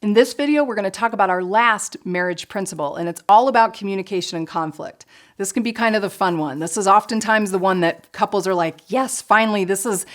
In this video, we're going to talk about our last marriage principle, and it's all about communication and conflict. This can be kind of the fun one. This is oftentimes the one that couples are like, yes, finally, this is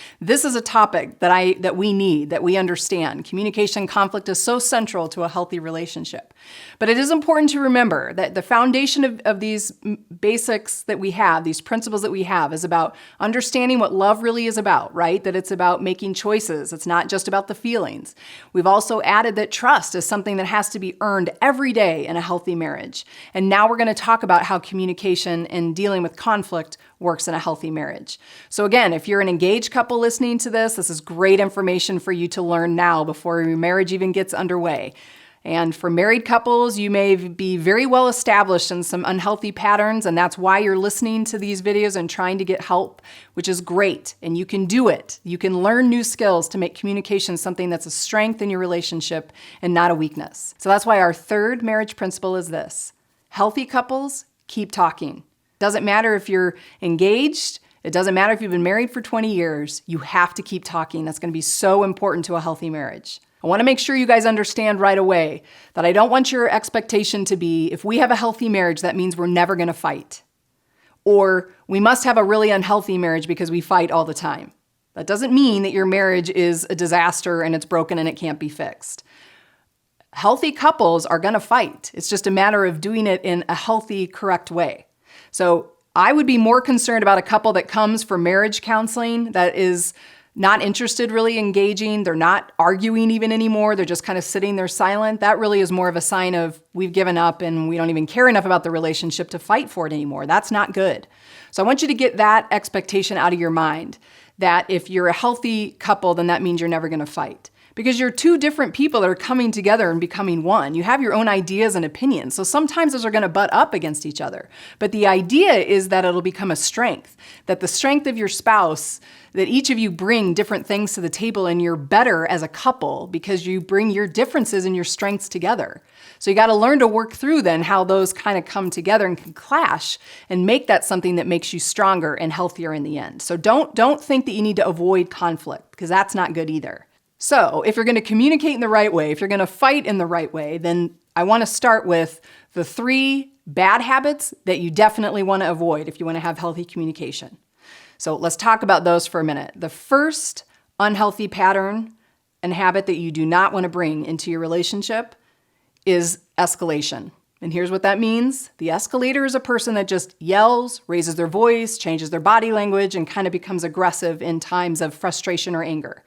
a topic that we need, that we understand. Communication and conflict is so central to a healthy relationship. But it is important to remember that the foundation of these basics that we have, these principles that we have, is about understanding what love really is about, right? That it's about making choices. It's not just about the feelings. We've also added that trust is something that has to be earned every day in a healthy marriage. And now we're going to talk about how communication and dealing with conflict works in a healthy marriage. So again, if you're an engaged couple listening to this is great information for you to learn now before your marriage even gets underway. And for married couples, you may be very well established in some unhealthy patterns, and that's why you're listening to these videos and trying to get help, which is great. And you can do it. You can learn new skills to make communication something that's a strength in your relationship and not a weakness. So that's why our third marriage principle is this: healthy couples keep talking. Doesn't matter if you're engaged. It doesn't matter if you've been married for 20 years. You have to keep talking. That's going to be so important to a healthy marriage. I want to make sure you guys understand right away that I don't want your expectation to be, if we have a healthy marriage, that means we're never going to fight. Or we must have a really unhealthy marriage because we fight all the time. That doesn't mean that your marriage is a disaster and it's broken and it can't be fixed. Healthy couples are going to fight. It's just a matter of doing it in a healthy, correct way. So I would be more concerned about a couple that comes for marriage counseling that is not interested, really engaging. They're not arguing even anymore. They're just kind of sitting there silent. That really is more of a sign of we've given up and we don't even care enough about the relationship to fight for it anymore. That's not good. So I want you to get that expectation out of your mind, that if you're a healthy couple, then that means you're never going to fight. Because you're two different people that are coming together and becoming one. You have your own ideas and opinions. So sometimes those are going to butt up against each other. But the idea is that it'll become a strength, that the strength of your spouse, that each of you bring different things to the table and you're better as a couple because you bring your differences and your strengths together. So you got to learn to work through then how those kind of come together and can clash and make that something that makes you stronger and healthier in the end. So don't think that you need to avoid conflict, because that's not good either. So if you're going to communicate in the right way, if you're going to fight in the right way, then I want to start with the 3 bad habits that you definitely want to avoid if you want to have healthy communication. So let's talk about those for a minute. The first unhealthy pattern and habit that you do not want to bring into your relationship is escalation. And here's what that means. The escalator is a person that just yells, raises their voice, changes their body language, and kind of becomes aggressive in times of frustration or anger.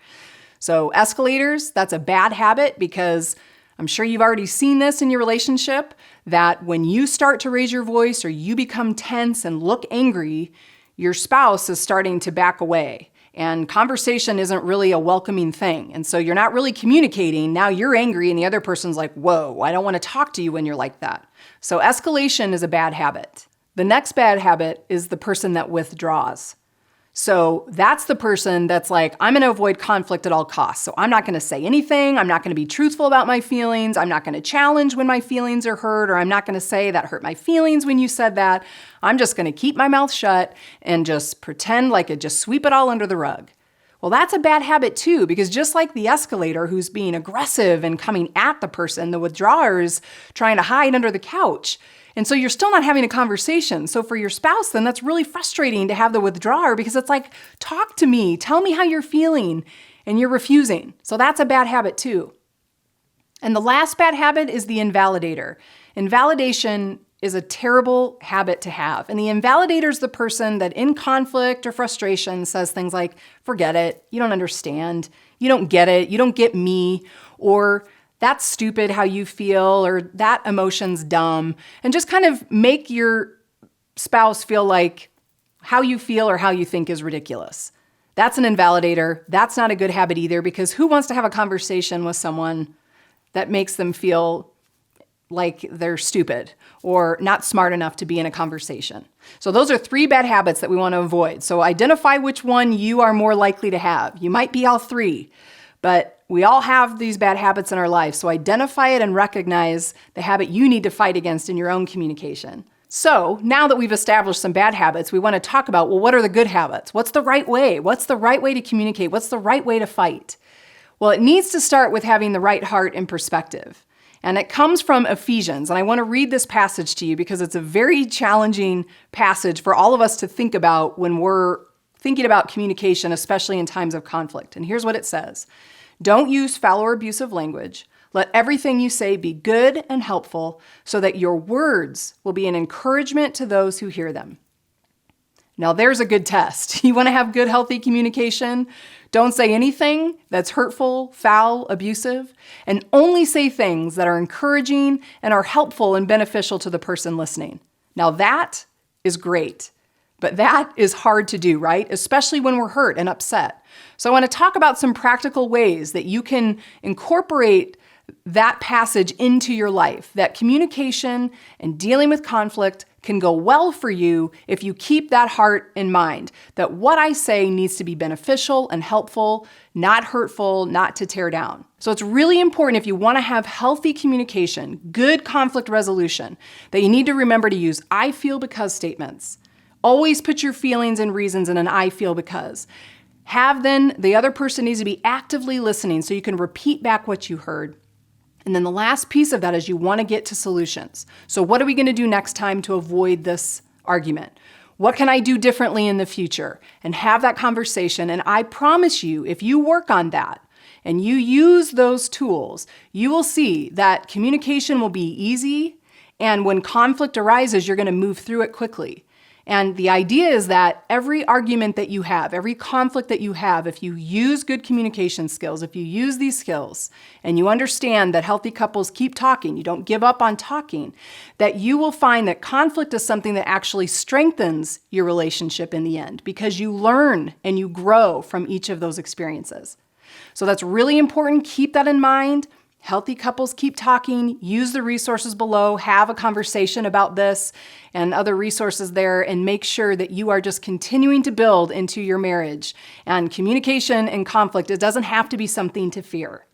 So escalators, that's a bad habit, because I'm sure you've already seen this in your relationship, that when you start to raise your voice or you become tense and look angry, your spouse is starting to back away. And conversation isn't really a welcoming thing. And so you're not really communicating. Now you're angry and the other person's like, whoa, I don't want to talk to you when you're like that. So escalation is a bad habit. The next bad habit is the person that withdraws. So that's the person that's like, I'm going to avoid conflict at all costs. So I'm not going to say anything. I'm not going to be truthful about my feelings. I'm not going to challenge when my feelings are hurt, or I'm not going to say that hurt my feelings when you said that. I'm just going to keep my mouth shut and just pretend like it, just sweep it all under the rug. Well, that's a bad habit too, because just like the escalator who's being aggressive and coming at the person, the withdrawer is trying to hide under the couch. And so you're still not having a conversation. So for your spouse, then that's really frustrating to have the withdrawer, because it's like, talk to me, tell me how you're feeling, and you're refusing. So that's a bad habit too. And the last bad habit is the invalidator. Invalidation is a terrible habit to have. And the invalidator is the person that in conflict or frustration says things like, forget it, you don't understand, you don't get it, you don't get me, or that's stupid how you feel, or that emotion's dumb, and just kind of make your spouse feel like how you feel or how you think is ridiculous. That's an invalidator. That's not a good habit either, because who wants to have a conversation with someone that makes them feel like they're stupid or not smart enough to be in a conversation? So those are 3 bad habits that we want to avoid. So identify which one you are more likely to have. You might be all 3, but we all have these bad habits in our life. So identify it and recognize the habit you need to fight against in your own communication. So now that we've established some bad habits, we want to talk about, well, what are the good habits? What's the right way? What's the right way to communicate? What's the right way to fight? Well, it needs to start with having the right heart and perspective. And it comes from Ephesians. And I want to read this passage to you because it's a very challenging passage for all of us to think about when we're thinking about communication, especially in times of conflict. And here's what it says. Don't use foul or abusive language. Let everything you say be good and helpful so that your words will be an encouragement to those who hear them. Now there's a good test. You want to have good, healthy communication? Don't say anything that's hurtful, foul, abusive, and only say things that are encouraging and are helpful and beneficial to the person listening. Now that is great, but that is hard to do, right? Especially when we're hurt and upset. So I want to talk about some practical ways that you can incorporate that passage into your life, that communication and dealing with conflict can go well for you if you keep that heart in mind, that what I say needs to be beneficial and helpful, not hurtful, not to tear down. So it's really important if you want to have healthy communication, good conflict resolution, that you need to remember to use I feel because statements. Always put your feelings and reasons in an I feel because. Have then the other person needs to be actively listening so you can repeat back what you heard. And then the last piece of that is you want to get to solutions. So what are we going to do next time to avoid this argument? What can I do differently in the future? And have that conversation. And I promise you, if you work on that and you use those tools, you will see that communication will be easy. And when conflict arises, you're going to move through it quickly. And the idea is that every argument that you have, every conflict that you have, if you use good communication skills, if you use these skills, and you understand that healthy couples keep talking, you don't give up on talking, that you will find that conflict is something that actually strengthens your relationship in the end because you learn and you grow from each of those experiences. So that's really important. Keep that in mind. Healthy couples keep talking, use the resources below, have a conversation about this and other resources there, and make sure that you are just continuing to build into your marriage. And communication and conflict, it doesn't have to be something to fear.